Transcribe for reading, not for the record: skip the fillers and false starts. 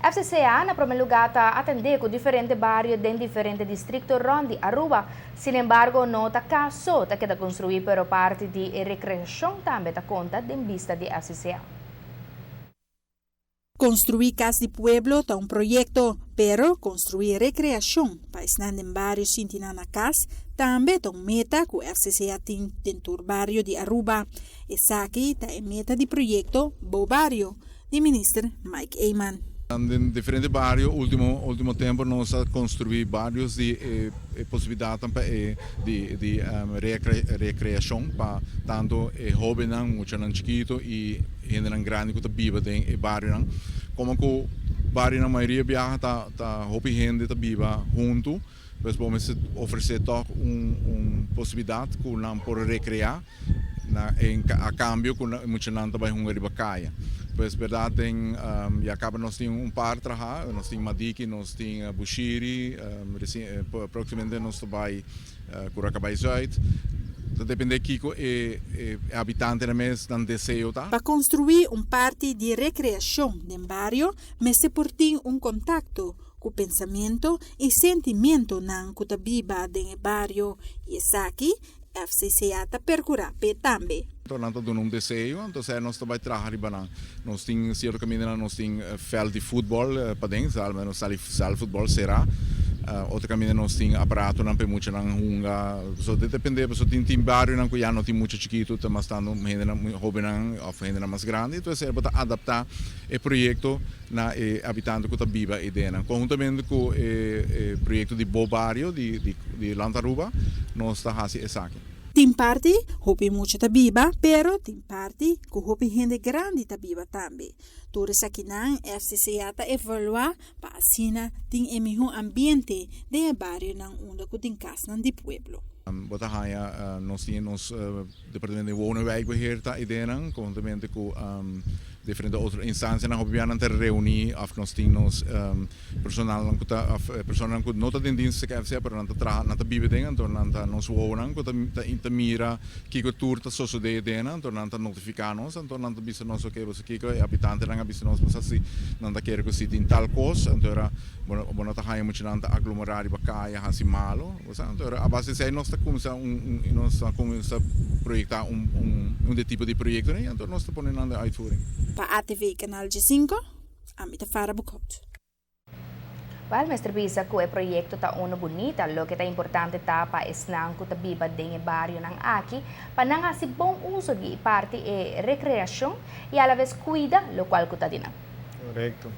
FCCA na primeiro lugar está atender com diferentes bairros de diferentes distritos de Aruba. Sin embargo, não está caso que está construído para parte de recreação também está conta de vista de FCCA. Construir casa de pueblo está proyecto, pero construir recreación para estar en barrios sin tener casa también está meta que FCCA tiene dentro del barrio de Aruba. Esa aquí está en meta de proyecto Bo Barrio, de ministro Mike Eyman. En diferentes barrios, último tempo, nós construímos vários de possibilidades de recreação para tanto jovens, muitos chiquitos e gente grande que vive em barrio. Como que barrio na maioria viaja, tá gente que vive junto, mas vamos oferecer possibilidade que não por recrear, a cambio que muitos não também hungariba caia. Pois verdade tem acaba nós temos par trabalhar, nós temos Madiki, nós temos Bushiri, proximamente nós vai Curacabai Zuid. Depende de Kiko habitante na mês dan desejo tá. Para construir parte de recreação no barrio, mas se por ter contato com o pensamento e sentimento nan que viva no barrio e aqui FCCA está percurar também. Tornando de desejo, então nós também trabalhamos nós temos certo caminho, nós temos veld de futebol para dentro, nós sala futebol será. Outro caminho nós temos aparato não para muito não hunga, só depende, só tem barrio não que já não tem muito chiquito, mas estando gente jovem ou gente mais grande, então é para adaptar o projeto na habitante que está viva e dentro. Conjuntamente com o projeto de Bo Barrio de Lantaruba, nós está fazendo isso aqui. Tem parte, hopi mucho ta viva, pero tem parte que hopi gente grande ta viva também. Toda essa aqui na FCCA ta evaluar para assina tem melhor ambiente de barrio na onde que tem casa de pueblo. Bota haya nós temos departamento de wonenwijkbeheer ta ideen, conjuntamente com diferentes outras instâncias na hopiana ter reunir af nós temos personal que não está em dienst que FCCA, pero não está vive dentro, então não está nos wonen, que está mira que o tour está suceder dentro, então não está notificar nós, então não está bisa nós o que você que habitante não bisa nós mas assim não está querer que se tem tal coisa, então era não está haya muito não está aglomerar e bacaia assim malo, então era a base se nós está começar a projetar tipo de projeto, né? Então nós está ponendo na uitvoering. Para a TV Canal G5, Amita Farah Bukot. Well, Mr. Bisa, que o projeto está bonito, lo que é importante tá para esnan que tá viva dentro do barrio ng aqui, para não fazer bom uso de parte e recreação e a la vez cuida lo qual que tá dinam. Correcto.